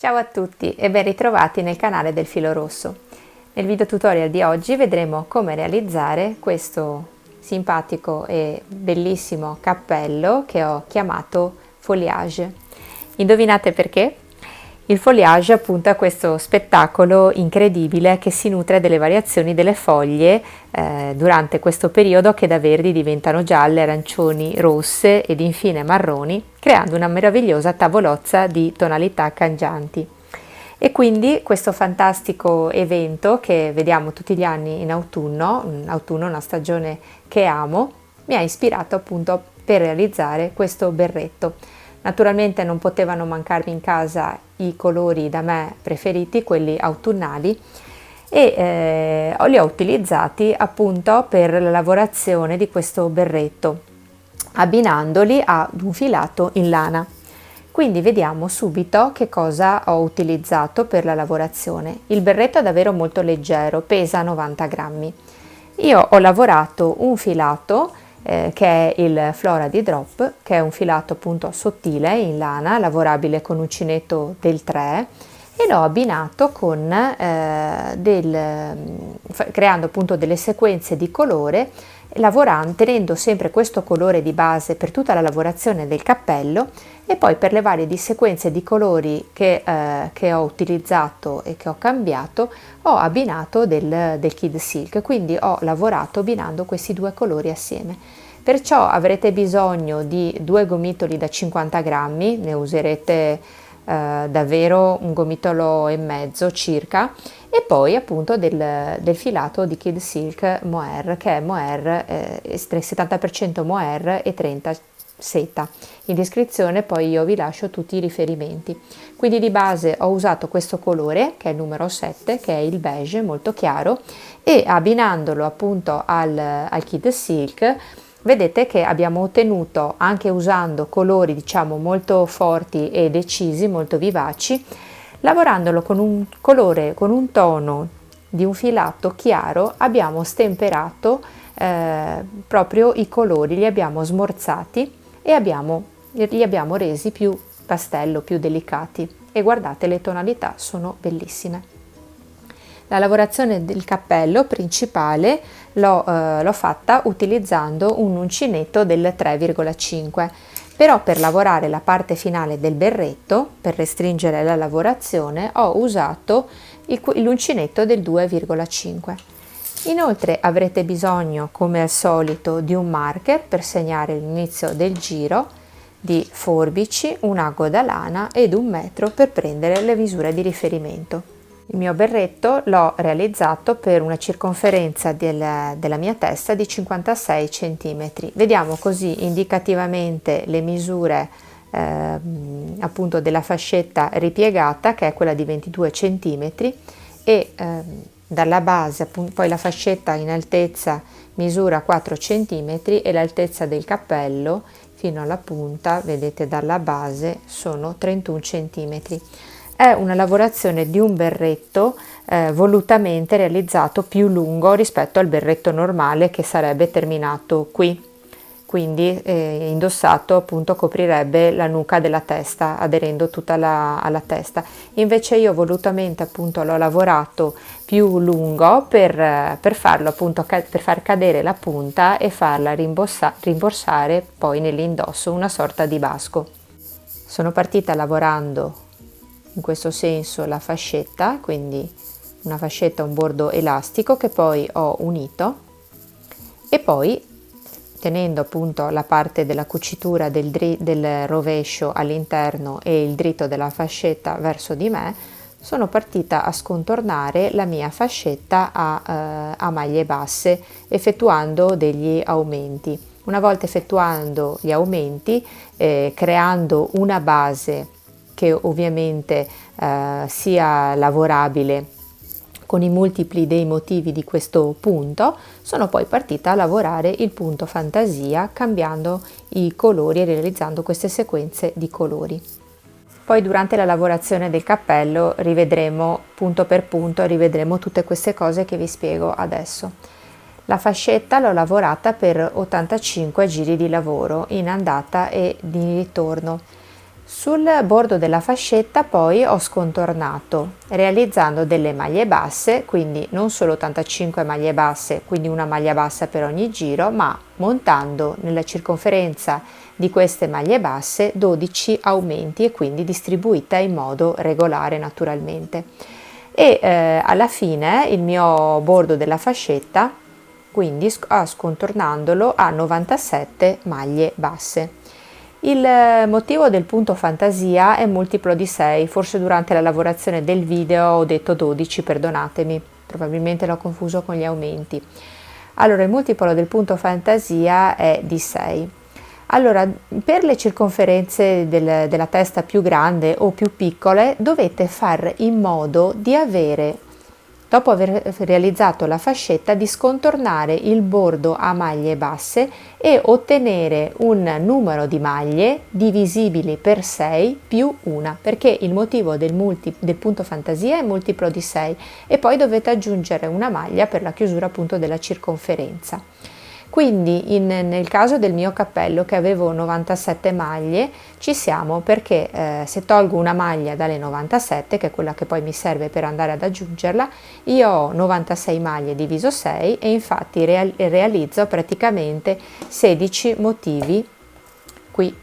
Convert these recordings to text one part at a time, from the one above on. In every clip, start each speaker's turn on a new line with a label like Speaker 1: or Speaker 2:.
Speaker 1: Ciao a tutti e ben ritrovati nel canale del Filo Rosso. Nel video tutorial di oggi vedremo come realizzare questo simpatico e bellissimo cappello che ho chiamato foliage. Indovinate perché? Il foliage appunto è questo spettacolo incredibile che si nutre delle variazioni delle foglie durante questo periodo, che da verdi diventano gialle, arancioni, rosse ed infine marroni, creando una meravigliosa tavolozza di tonalità cangianti. E quindi questo fantastico evento che vediamo tutti gli anni in autunno, una stagione che amo, mi ha ispirato appunto per realizzare questo berretto. Naturalmente non potevano mancarmi in casa i colori da me preferiti, quelli autunnali, e li ho utilizzati appunto per la lavorazione di questo berretto, abbinandoli ad un filato in lana. Quindi vediamo subito che cosa ho utilizzato per la lavorazione. Il berretto è davvero molto leggero, pesa 90 grammi. Io ho lavorato un filato che è il Flora di Drop, che è un filato appunto sottile in lana, lavorabile con uncinetto del 3, e l'ho abbinato con creando appunto delle sequenze di colore, tenendo sempre questo colore di base per tutta la lavorazione del cappello, e poi per le varie sequenze di colori che ho utilizzato e che ho cambiato ho abbinato del Kid Silk, quindi ho lavorato abbinando questi due colori assieme. Perciò avrete bisogno di due gomitoli da 50 grammi, ne userete davvero un gomitolo e mezzo circa, e poi appunto del filato di Kid Silk mohair, che è mohair 70% mohair e 30% seta. In descrizione poi io vi lascio tutti i riferimenti. Quindi di base ho usato questo colore che è il numero 7, che è il beige molto chiaro, e abbinandolo appunto al Kid Silk vedete che abbiamo ottenuto, anche usando colori diciamo molto forti e decisi, molto vivaci, lavorandolo con un colore, con un tono di un filato chiaro, abbiamo stemperato proprio i colori, li abbiamo smorzati e li abbiamo resi più pastello, più delicati, e guardate, le tonalità sono bellissime. La lavorazione del cappello principale l'ho fatta utilizzando un uncinetto del 3,5, però per lavorare la parte finale del berretto, per restringere la lavorazione, ho usato l'uncinetto del 2,5. Inoltre avrete bisogno, come al solito, di un marker per segnare l'inizio del giro, di forbici, un ago da lana ed un metro per prendere le misure di riferimento. Il mio berretto l'ho realizzato per una circonferenza della mia testa di 56 cm. Vediamo così indicativamente le misure appunto della fascetta ripiegata, che è quella di 22 cm, e dalla base poi la fascetta in altezza misura 4 cm e l'altezza del cappello fino alla punta, vedete dalla base, sono 31 cm. È una lavorazione di un berretto volutamente realizzato più lungo rispetto al berretto normale, che sarebbe terminato qui, quindi indossato appunto coprirebbe la nuca della testa, aderendo tutta alla testa. Invece io volutamente appunto l'ho lavorato più lungo per farlo appunto, per far cadere la punta e farla rimborsare poi nell'indosso, una sorta di basco. Sono partita lavorando in questo senso la fascetta, quindi una fascetta, un bordo elastico che poi ho unito, e poi tenendo appunto la parte della cucitura del rovescio all'interno e il dritto della fascetta verso di me, sono partita a scontornare la mia fascetta a maglie basse, effettuando degli aumenti. Una volta effettuando gli aumenti, creando una base che ovviamente sia lavorabile con i multipli dei motivi di questo punto, sono poi partita a lavorare il punto fantasia, cambiando i colori e realizzando queste sequenze di colori. Poi durante la lavorazione del cappello rivedremo punto per punto, rivedremo tutte queste cose che vi spiego adesso. La fascetta l'ho lavorata per 85 giri di lavoro in andata e di ritorno. Sul bordo della fascetta poi ho scontornato realizzando delle maglie basse, quindi non solo 85 maglie basse, quindi una maglia bassa per ogni giro, ma montando nella circonferenza di queste maglie basse 12 aumenti e quindi distribuita in modo regolare naturalmente. E alla fine il mio bordo della fascetta, quindi scontornandolo, a 97 maglie basse. Il motivo del punto fantasia è multiplo di 6, forse durante la lavorazione del video ho detto 12, perdonatemi, probabilmente l'ho confuso con gli aumenti. Allora, il multiplo del punto fantasia è di 6. Allora, per le circonferenze della testa più grande o più piccole dovete fare in modo di avere, dopo aver realizzato la fascetta, di scontornare il bordo a maglie basse e ottenere un numero di maglie divisibili per 6 più una, perché il motivo del punto fantasia è multiplo di 6 e poi dovete aggiungere una maglia per la chiusura appunto della circonferenza. Quindi nel caso del mio cappello, che avevo 97 maglie, ci siamo, perché se tolgo una maglia dalle 97, che è quella che poi mi serve per andare ad aggiungerla, io ho 96 maglie diviso 6 e infatti realizzo praticamente 16 motivi. Qui il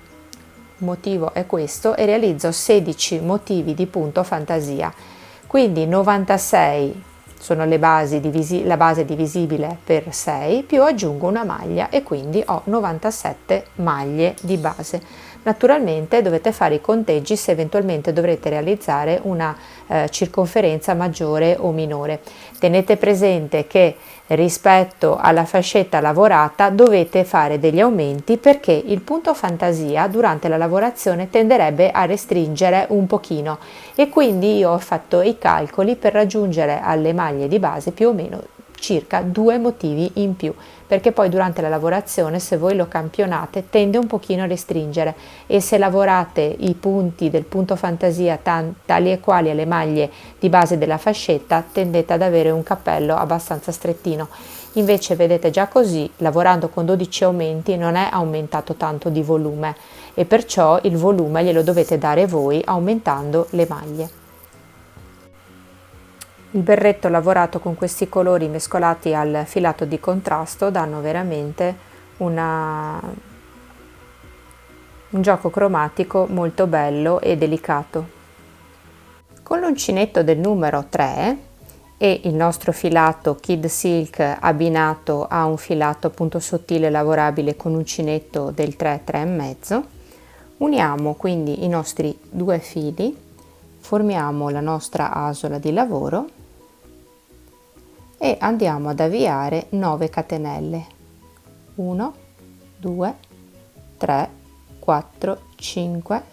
Speaker 1: motivo è questo, e realizzo 16 motivi di punto fantasia. Quindi 96 sono la base divisibile per 6, più aggiungo una maglia e quindi ho 97 maglie di base. Naturalmente dovete fare i conteggi se eventualmente dovrete realizzare una circonferenza maggiore o minore. Tenete presente che rispetto alla fascetta lavorata dovete fare degli aumenti, perché il punto fantasia durante la lavorazione tenderebbe a restringere un pochino, e quindi io ho fatto i calcoli per raggiungere alle maglie di base più o meno circa 2 motivi in più, perché poi durante la lavorazione, se voi lo campionate, tende un pochino a restringere, e se lavorate i punti del punto fantasia tali e quali alle maglie di base della fascetta, tendete ad avere un cappello abbastanza strettino. Invece vedete, già così, lavorando con 12 aumenti, non è aumentato tanto di volume, e perciò il volume glielo dovete dare voi aumentando le maglie. Il berretto lavorato con questi colori mescolati al filato di contrasto danno veramente un gioco cromatico molto bello e delicato. Con l'uncinetto del numero 3 e il nostro filato Kid Silk abbinato a un filato appunto sottile lavorabile con uncinetto del 3, 3,5, uniamo quindi i nostri due fili, formiamo la nostra asola di lavoro e andiamo ad avviare 9 catenelle. 1, 2, 3, 4, 5,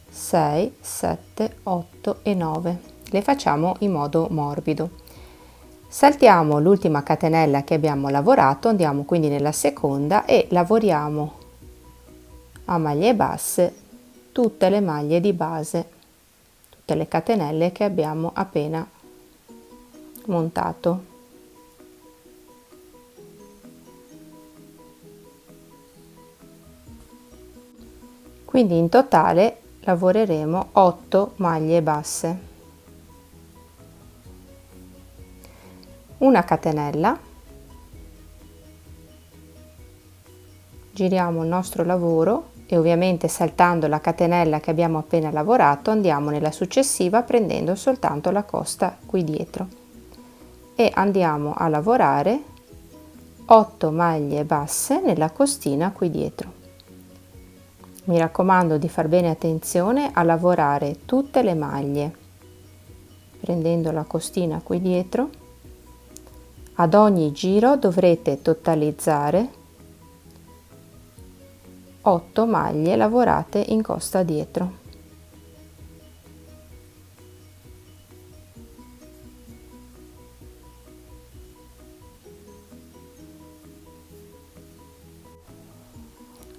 Speaker 1: 6, 7, 8 e 9. Le facciamo in modo morbido. Saltiamo l'ultima catenella che abbiamo lavorato, andiamo quindi nella seconda e lavoriamo a maglie basse tutte le maglie di base, tutte le catenelle che abbiamo appena montato. Quindi in totale lavoreremo 8 maglie basse, una catenella, giriamo il nostro lavoro e ovviamente saltando la catenella che abbiamo appena lavorato andiamo nella successiva prendendo soltanto la costa qui dietro e andiamo a lavorare 8 maglie basse nella costina qui dietro. Mi raccomando di far bene attenzione a lavorare tutte le maglie prendendo la costina qui dietro. Ad ogni giro dovrete totalizzare 8 maglie lavorate in costa dietro.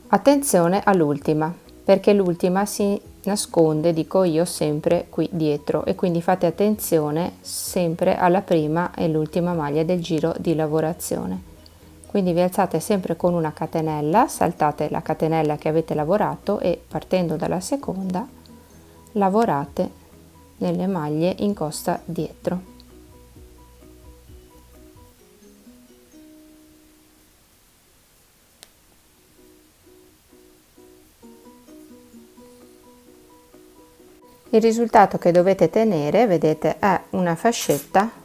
Speaker 1: Attenzione all'ultima, perché l'ultima si nasconde, dico io, sempre qui dietro, e quindi fate attenzione sempre alla prima e l'ultima maglia del giro di lavorazione. Quindi vi alzate sempre con una catenella, saltate la catenella che avete lavorato e partendo dalla seconda lavorate nelle maglie in costa dietro. Il risultato che dovete tenere, vedete, è una fascetta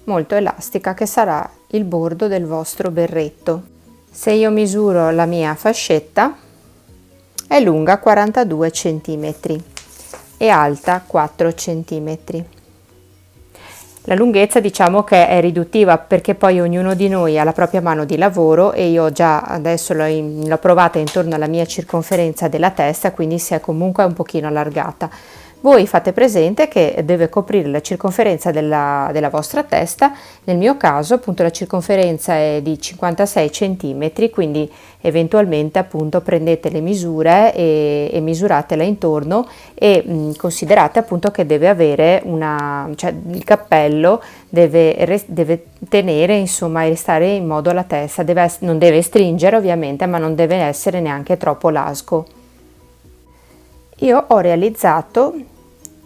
Speaker 1: molto elastica che sarà il bordo del vostro berretto. Se io misuro la mia fascetta, è lunga 42 cm e alta 4 cm. La lunghezza diciamo che è riduttiva perché poi ognuno di noi ha la propria mano di lavoro e io già adesso l'ho provata intorno alla mia circonferenza della testa, quindi si è comunque un pochino allargata. Voi fate presente che deve coprire la circonferenza della vostra testa. Nel mio caso appunto la circonferenza è di 56 cm, quindi eventualmente appunto prendete le misure e misuratela intorno e considerate appunto che deve avere cioè il cappello deve tenere, insomma, e restare in modo alla testa, non deve stringere ovviamente, ma non deve essere neanche troppo lasco. Io ho realizzato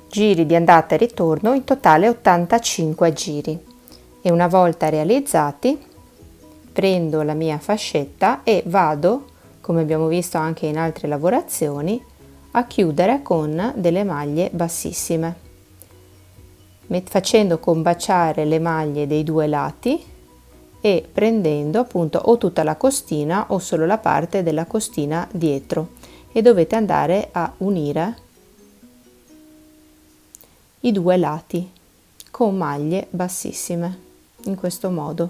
Speaker 1: giri di andata e ritorno, in totale 85 giri, e una volta realizzati prendo la mia fascetta e vado, come abbiamo visto anche in altre lavorazioni, a chiudere con delle maglie bassissime, facendo combaciare le maglie dei due lati e prendendo appunto o tutta la costina o solo la parte della costina dietro, e dovete andare a unire i due lati con maglie bassissime in questo modo.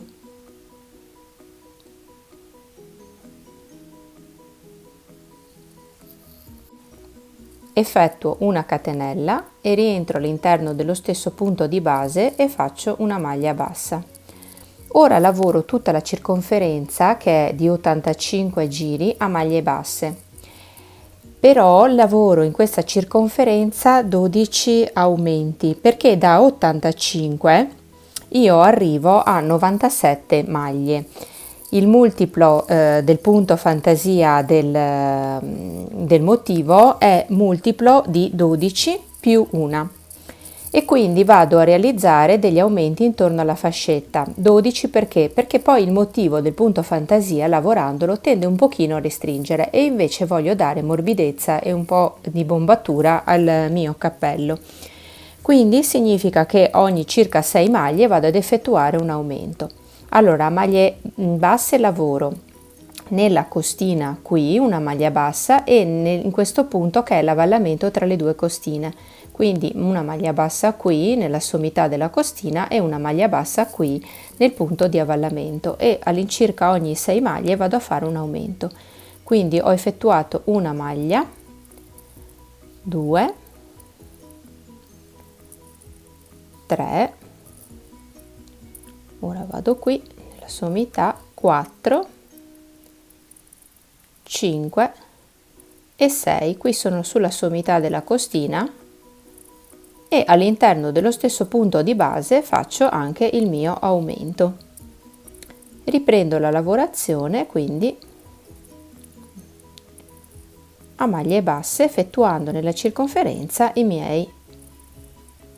Speaker 1: Effettuo una catenella e rientro all'interno dello stesso punto di base e faccio una maglia bassa. Ora lavoro tutta la circonferenza, che è di 85 giri, a maglie basse. Però lavoro in questa circonferenza 12 aumenti, perché da 85 io arrivo a 97 maglie. Il multiplo del punto fantasia del motivo è multiplo di 12 più 1. E quindi vado a realizzare degli aumenti intorno alla fascetta. 12 perché? Perché poi il motivo del punto fantasia, lavorandolo, tende un pochino a restringere e invece voglio dare morbidezza e un po' di bombatura al mio cappello. Quindi significa che ogni circa 6 maglie vado ad effettuare un aumento. Allora, a maglie basse lavoro nella costina qui una maglia bassa e in questo punto che è l'avvallamento tra le due costine. Quindi una maglia bassa qui nella sommità della costina e una maglia bassa qui nel punto di avvallamento, e all'incirca ogni 6 maglie vado a fare un aumento. Quindi ho effettuato una maglia, 2, 3, ora vado qui nella sommità, 4, 5 e 6, qui sono sulla sommità della costina e all'interno dello stesso punto di base faccio anche il mio aumento. Riprendo la lavorazione quindi a maglie basse, effettuando nella circonferenza i miei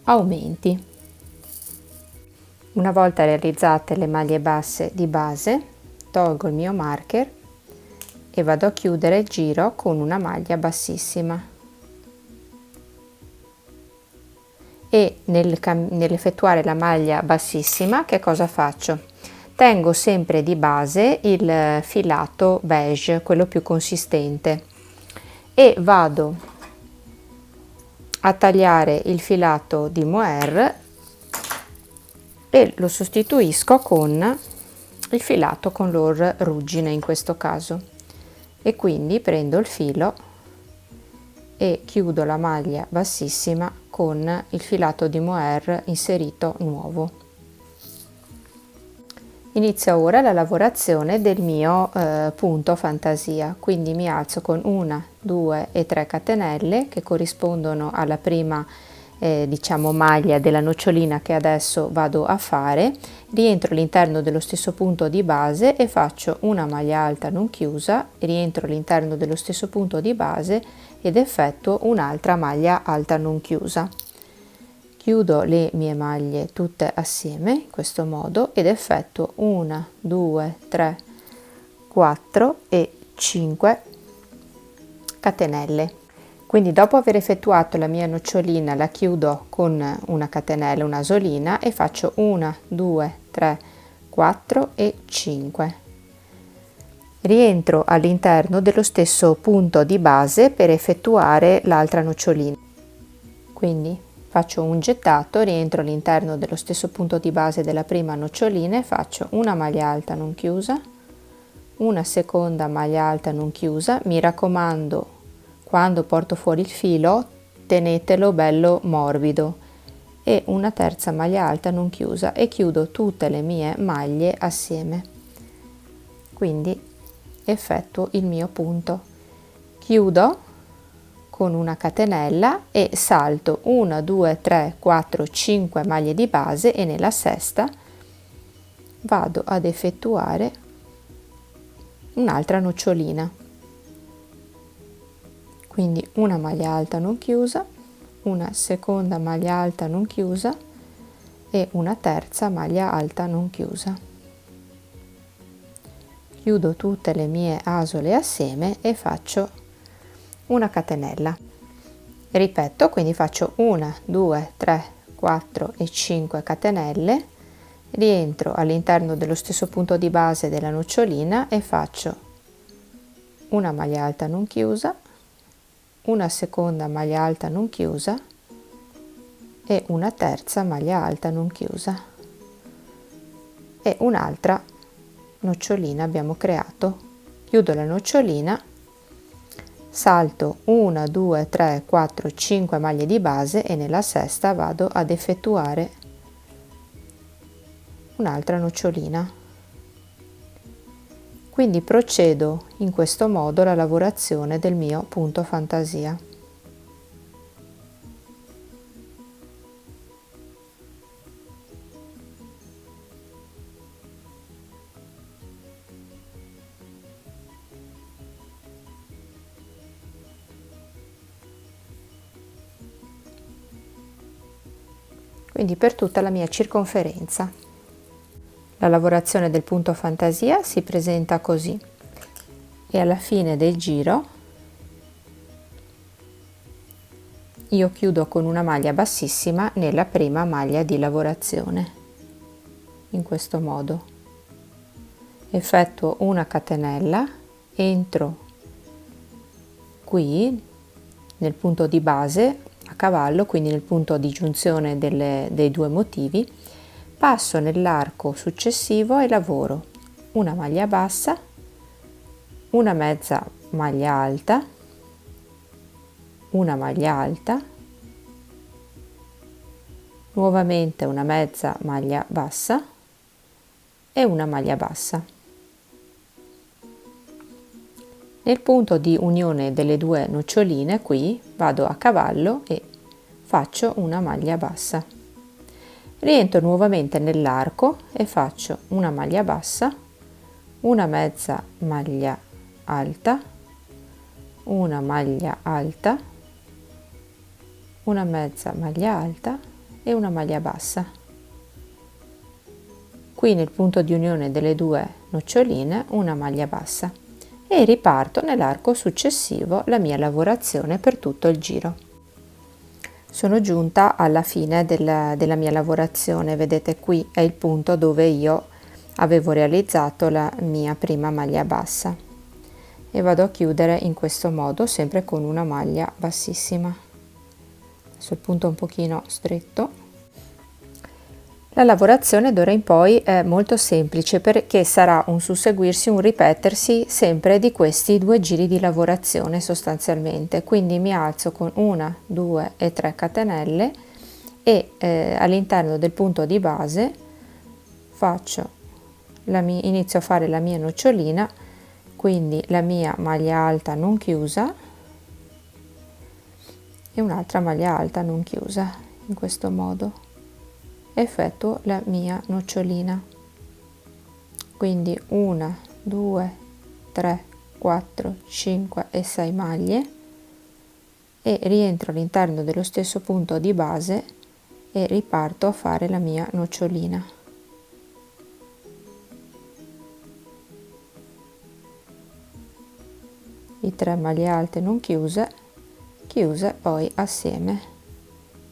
Speaker 1: aumenti. Una volta realizzate le maglie basse di base, tolgo il mio marker e vado a chiudere il giro con una maglia bassissima. E nell'effettuare la maglia bassissima che cosa faccio? Tengo sempre di base il filato beige, quello più consistente, e vado a tagliare il filato di mohair e lo sostituisco con il filato color ruggine in questo caso, e quindi prendo il filo e chiudo la maglia bassissima con il filato di mohair inserito nuovo. Inizio ora la lavorazione del mio punto fantasia, quindi mi alzo con 1, 2 e 3 catenelle che corrispondono alla prima diciamo maglia della nocciolina che adesso vado a fare, rientro all'interno dello stesso punto di base e faccio una maglia alta non chiusa, rientro all'interno dello stesso punto di base ed effettuo un'altra maglia alta non chiusa. Chiudo le mie maglie tutte assieme in questo modo ed effettuo 1, 2, 3, 4 e 5 catenelle. Quindi dopo aver effettuato la mia nocciolina la chiudo con una catenella, una asolina e faccio 1, 2, 3, 4 e 5. Rientro all'interno dello stesso punto di base per effettuare l'altra nocciolina. Quindi faccio un gettato, rientro all'interno dello stesso punto di base della prima nocciolina e faccio una maglia alta non chiusa, una seconda maglia alta non chiusa. Mi raccomando, quando porto fuori il filo tenetelo bello morbido, e una terza maglia alta non chiusa e chiudo tutte le mie maglie assieme. Quindi effettuo il mio punto, chiudo con una catenella e salto 1, 2, 3, 4, 5 maglie di base e nella sesta vado ad effettuare un'altra nocciolina. Quindi una maglia alta non chiusa, una seconda maglia alta non chiusa e una terza maglia alta non chiusa. Chiudo tutte le mie asole assieme e faccio una catenella. Ripeto, quindi faccio 1, 2, 3, 4 e 5 catenelle, rientro all'interno dello stesso punto di base della nocciolina e faccio una maglia alta non chiusa, una seconda maglia alta non chiusa e una terza maglia alta non chiusa e un'altra nocciolina abbiamo creato. Chiudo la nocciolina, salto 1, 2, 3, 4, 5 maglie di base e nella sesta vado ad effettuare un'altra nocciolina. Quindi procedo in questo modo la lavorazione del mio punto fantasia. Quindi per tutta la mia circonferenza. La lavorazione del punto fantasia si presenta così e alla fine del giro io chiudo con una maglia bassissima nella prima maglia di lavorazione, in questo modo. Effettuo una catenella, entro qui nel punto di base a cavallo, quindi nel punto di giunzione dei due motivi, passo nell'arco successivo e lavoro una maglia bassa, una mezza maglia alta, una maglia alta, nuovamente una mezza maglia bassa e una maglia bassa. Nel punto di unione delle due noccioline qui vado a cavallo e faccio una maglia bassa. Rientro nuovamente nell'arco e faccio una maglia bassa, una mezza maglia alta, una maglia alta, una mezza maglia alta e una maglia bassa. Qui nel punto di unione delle due noccioline una maglia bassa e riparto nell'arco successivo la mia lavorazione per tutto il giro. Sono giunta alla fine della mia lavorazione, vedete qui è il punto dove io avevo realizzato la mia prima maglia bassa e vado a chiudere in questo modo sempre con una maglia bassissima. Adesso il punto è un pochino stretto. La lavorazione d'ora in poi è molto semplice perché sarà un susseguirsi, un ripetersi sempre di questi due giri di lavorazione sostanzialmente. Quindi mi alzo con 1, 2 e 3 catenelle e all'interno del punto di base inizio a fare la mia nocciolina, quindi la mia maglia alta non chiusa e un'altra maglia alta non chiusa. in questo modo, effettuo la mia nocciolina. Quindi 1, 2, 3, 4, 5 e 6 maglie e rientro all'interno dello stesso punto di base e riparto a fare la mia nocciolina. I 3 maglie alte non chiuse poi assieme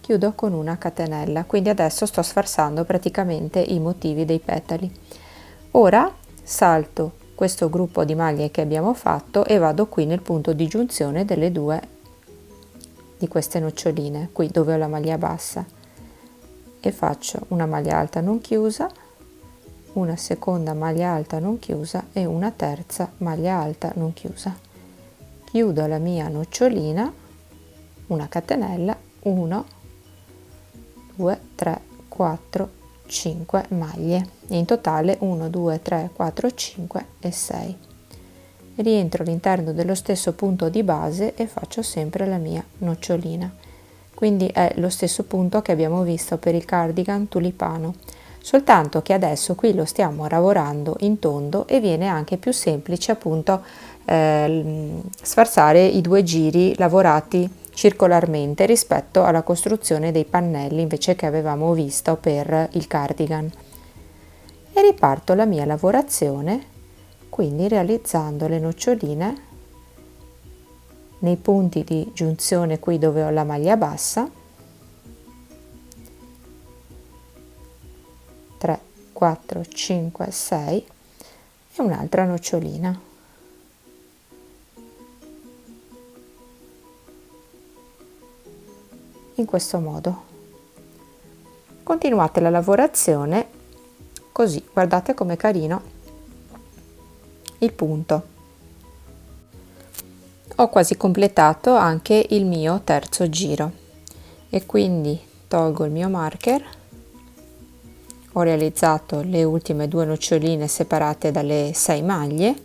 Speaker 1: chiudo con una catenella. Quindi adesso sto sfarsando praticamente i motivi dei petali. Ora salto questo gruppo di maglie che abbiamo fatto e vado qui nel punto di giunzione delle due di queste noccioline, qui dove ho la maglia bassa, e faccio una maglia alta non chiusa, una seconda maglia alta non chiusa e una terza maglia alta non chiusa. Chiudo la mia nocciolina, una catenella, 1, 2, 3, 4, 5 maglie, in totale 1, 2, 3, 4, 5 e 6. Rientro all'interno dello stesso punto di base e faccio sempre la mia nocciolina. Quindi è lo stesso punto che abbiamo visto per il cardigan tulipano, soltanto che adesso qui lo stiamo lavorando in tondo e viene anche più semplice appunto sfarzare i due giri lavorati circolarmente rispetto alla costruzione dei pannelli invece che avevamo visto per il cardigan. E riparto la mia lavorazione quindi realizzando le noccioline nei punti di giunzione qui dove ho la maglia bassa, 3, 4, 5, 6 e un'altra nocciolina. In questo modo. Continuate la lavorazione così, guardate com'è carino il punto. Ho quasi completato anche il mio terzo giro e quindi tolgo il mio marker. Ho realizzato le ultime due noccioline separate dalle 6 maglie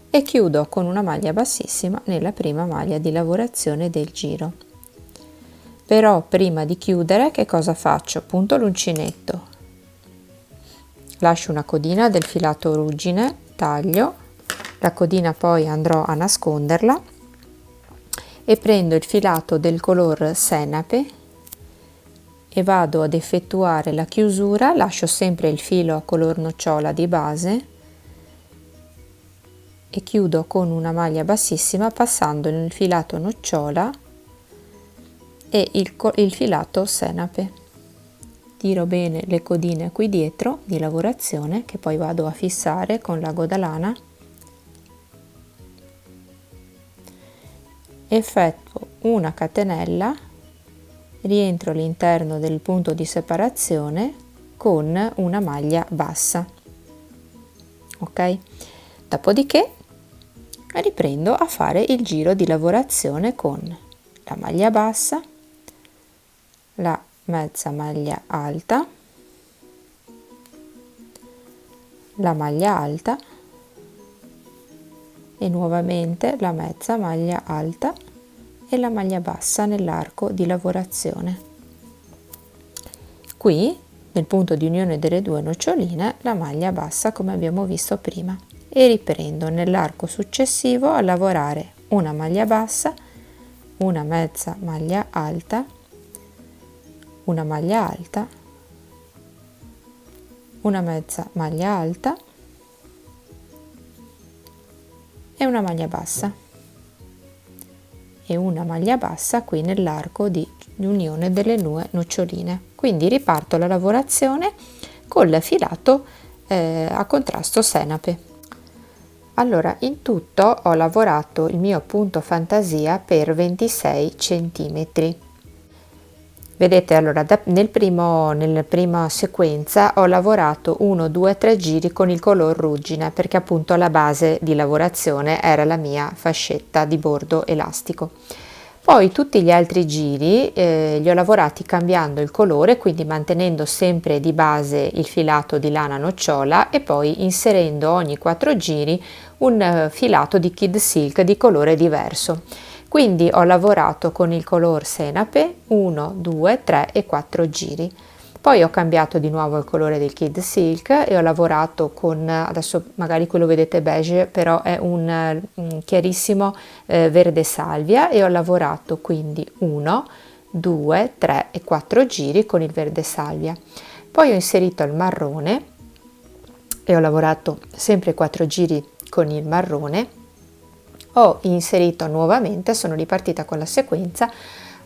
Speaker 1: e chiudo con una maglia bassissima nella prima maglia di lavorazione del giro. Però prima di chiudere che cosa faccio? Punto l'uncinetto, lascio una codina del filato ruggine, taglio la codina, poi andrò a nasconderla e prendo il filato del color senape e vado ad effettuare la chiusura. Lascio sempre il filo a color nocciola di base e chiudo con una maglia bassissima passando il filato nocciola e il filato senape. Tiro bene le codine qui dietro di lavorazione che poi vado a fissare con l'ago da lana. Effettuo una catenella, rientro all'interno del punto di separazione con una maglia bassa, ok? Dopodiché riprendo a fare il giro di lavorazione con la maglia bassa, la mezza maglia alta, la maglia alta e nuovamente la mezza maglia alta e la maglia bassa nell'arco di lavorazione. Qui nel punto di unione delle due noccioline la maglia bassa come abbiamo visto prima e riprendo nell'arco successivo a lavorare una maglia bassa, una mezza maglia alta, una maglia alta, una mezza maglia alta e una maglia bassa e una maglia bassa qui nell'arco di unione delle due noccioline. Quindi riparto la lavorazione col filato a contrasto senape. Allora, in tutto ho lavorato il mio punto fantasia per 26 centimetri. Vedete, allora nella prima sequenza ho lavorato 1, 2, 3 giri con il color ruggine perché appunto la base di lavorazione era la mia fascetta di bordo elastico. Poi tutti gli altri giri li ho lavorati cambiando il colore, quindi mantenendo sempre di base il filato di lana nocciola e poi inserendo ogni 4 giri un filato di Kid Silk di colore diverso. Quindi ho lavorato con il color senape 1, 2, 3 e 4 giri. Poi ho cambiato di nuovo il colore del Kid Silk e ho lavorato con, adesso magari quello vedete beige, però è un chiarissimo verde salvia, e ho lavorato quindi 1, 2, 3 e 4 giri con il verde salvia. Poi ho inserito il marrone e ho lavorato sempre 4 giri con il marrone. Ho inserito nuovamente, sono ripartita con la sequenza,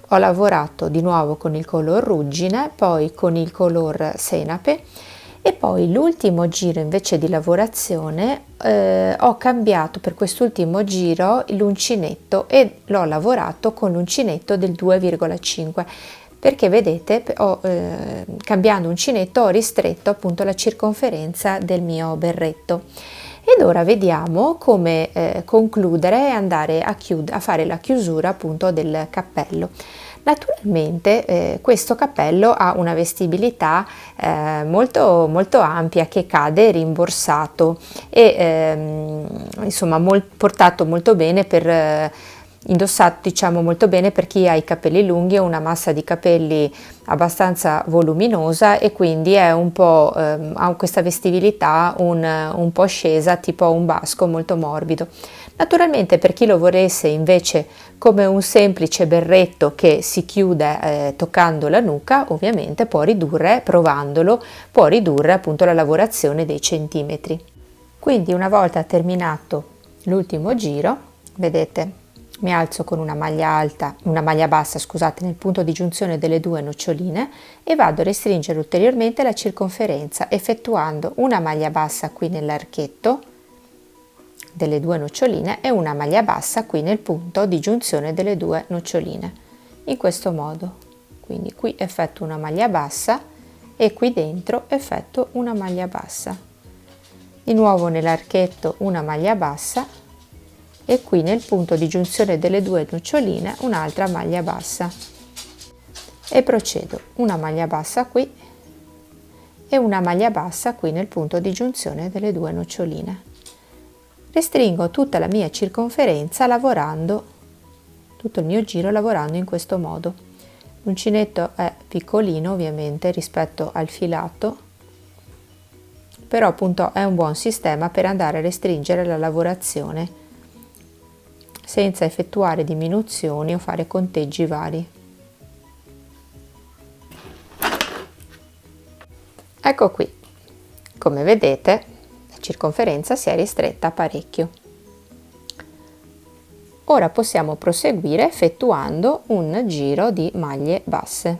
Speaker 1: ho lavorato di nuovo con il color ruggine, poi con il color senape, e poi l'ultimo giro invece di lavorazione ho cambiato per quest'ultimo giro l'uncinetto e l'ho lavorato con l'uncinetto del 2,5, perché vedete cambiando uncinetto ho ristretto appunto la circonferenza del mio berretto. Ed ora vediamo come concludere e andare a fare la chiusura appunto del cappello. Naturalmente questo cappello ha una vestibilità molto, molto ampia, che cade rimborsato e insomma portato molto bene per indossato, diciamo, molto bene per chi ha i capelli lunghi o una massa di capelli abbastanza voluminosa, e quindi è un po' ha questa vestibilità un po' scesa, tipo un basco molto morbido. Naturalmente per chi lo volesse invece come un semplice berretto che si chiude toccando la nuca, ovviamente può ridurre, provandolo, può ridurre appunto la lavorazione dei centimetri. Quindi una volta terminato l'ultimo giro, vedete, mi alzo con una maglia bassa, scusate, nel punto di giunzione delle due noccioline e vado a restringere ulteriormente la circonferenza, effettuando una maglia bassa qui nell'archetto delle due noccioline e una maglia bassa qui nel punto di giunzione delle due noccioline, in questo modo. Quindi qui effettuo una maglia bassa e qui dentro effettuo una maglia bassa, di nuovo nell'archetto una maglia bassa e qui nel punto di giunzione delle due noccioline un'altra maglia bassa, e procedo una maglia bassa qui e una maglia bassa qui nel punto di giunzione delle due noccioline. Restringo tutta la mia circonferenza lavorando tutto il mio giro lavorando in questo modo. L'uncinetto è piccolino ovviamente rispetto al filato, però appunto è un buon sistema per andare a restringere la lavorazione senza effettuare diminuzioni o fare conteggi vari. Ecco qui, come vedete la circonferenza si è ristretta parecchio. Ora possiamo proseguire effettuando un giro di maglie basse.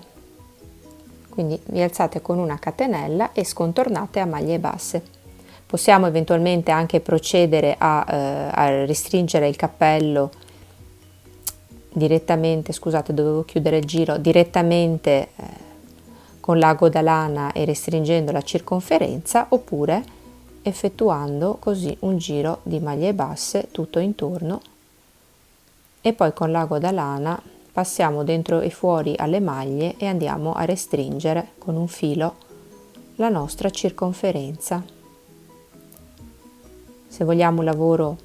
Speaker 1: Quindi vi alzate con una catenella e scontornate a maglie basse. Possiamo eventualmente anche procedere a restringere il cappello direttamente, scusate, dovevo chiudere il giro, direttamente con l'ago da lana e restringendo la circonferenza, oppure effettuando così un giro di maglie basse tutto intorno, e poi con l'ago da lana passiamo dentro e fuori alle maglie e andiamo a restringere con un filo la nostra circonferenza. Se vogliamo un lavoro,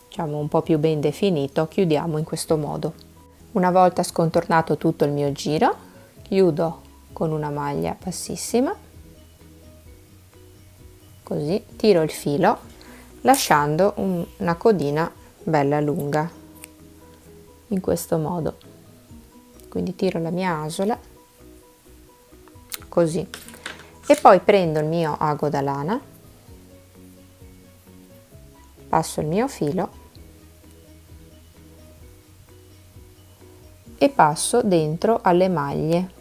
Speaker 1: diciamo, un po' più ben definito, chiudiamo in questo modo. Una volta scontornato tutto il mio giro, chiudo con una maglia bassissima, così tiro il filo lasciando una codina bella lunga, in questo modo. Quindi tiro la mia asola così, e poi prendo il mio ago da lana, passo il mio filo e passo dentro alle maglie,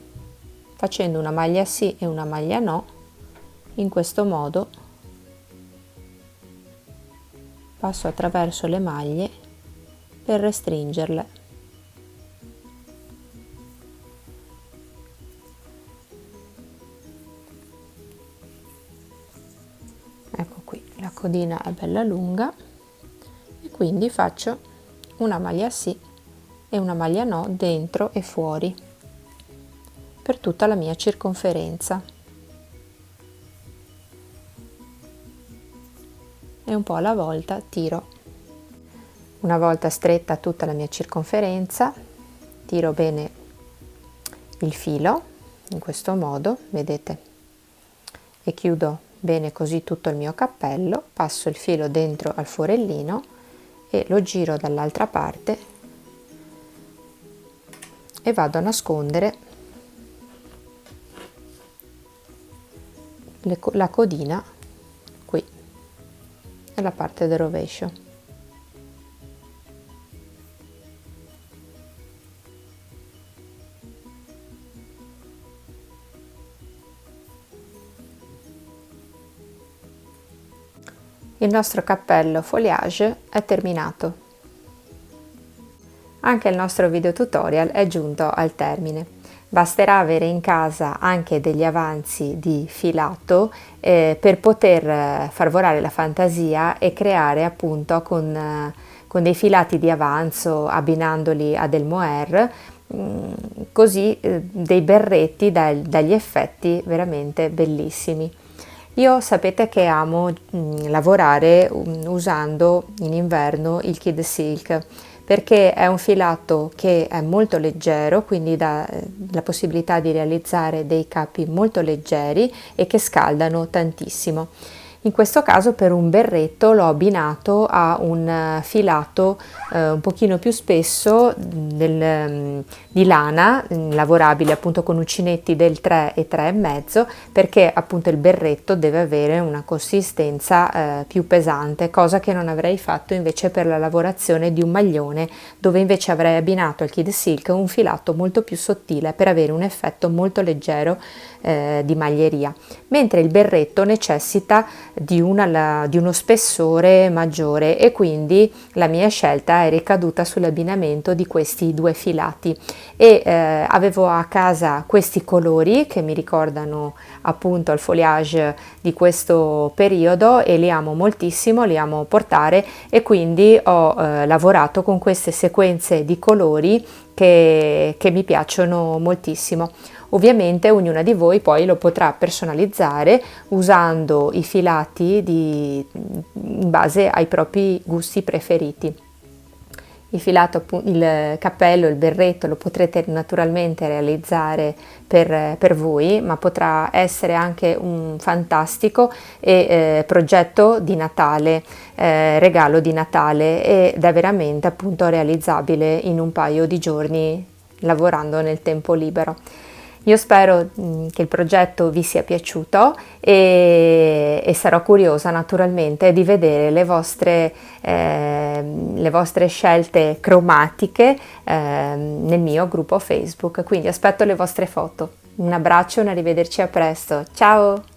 Speaker 1: facendo una maglia sì e una maglia no. In questo modo passo attraverso le maglie per restringerle. Ecco qui, la codina è bella lunga, e quindi faccio una maglia sì e una maglia no dentro e fuori per tutta la mia circonferenza, e un po' alla volta tiro. Una volta stretta tutta la mia circonferenza, tiro bene il filo in questo modo, vedete, e chiudo bene così tutto il mio cappello, passo il filo dentro al forellino e lo giro dall'altra parte e vado a nascondere la codina qui nella parte del rovescio. Il nostro cappello foliage è terminato. Anche il nostro video tutorial è giunto al termine. Basterà avere in casa anche degli avanzi di filato per poter far volare la fantasia e creare appunto con dei filati di avanzo, abbinandoli a del mohair, così dei berretti dagli effetti veramente bellissimi. Io sapete che amo lavorare usando in inverno il Kid Silk, perché è un filato che è molto leggero, quindi dà la possibilità di realizzare dei capi molto leggeri e che scaldano tantissimo. In questo caso per un berretto l'ho abbinato a un filato un pochino più spesso di lana, lavorabile appunto con uncinetti del 3 e 3,5, perché appunto il berretto deve avere una consistenza più pesante, cosa che non avrei fatto invece per la lavorazione di un maglione, dove invece avrei abbinato al Kid Silk un filato molto più sottile per avere un effetto molto leggero di maglieria, mentre il berretto necessita di uno spessore maggiore e quindi la mia scelta è ricaduta sull'abbinamento di questi due filati e avevo a casa questi colori che mi ricordano appunto il foliage di questo periodo e li amo moltissimo, li amo portare e quindi ho lavorato con queste sequenze di colori che mi piacciono moltissimo. Ovviamente ognuna di voi poi lo potrà personalizzare usando i filati in base ai propri gusti preferiti. Il filato, il cappello, il berretto lo potrete naturalmente realizzare per voi, ma potrà essere anche un fantastico progetto di Natale, regalo di Natale, ed è veramente appunto realizzabile in un paio di giorni lavorando nel tempo libero. Io spero che il progetto vi sia piaciuto e sarò curiosa naturalmente di vedere le vostre scelte cromatiche nel mio gruppo Facebook, quindi aspetto le vostre foto. Un abbraccio e un arrivederci a presto, ciao!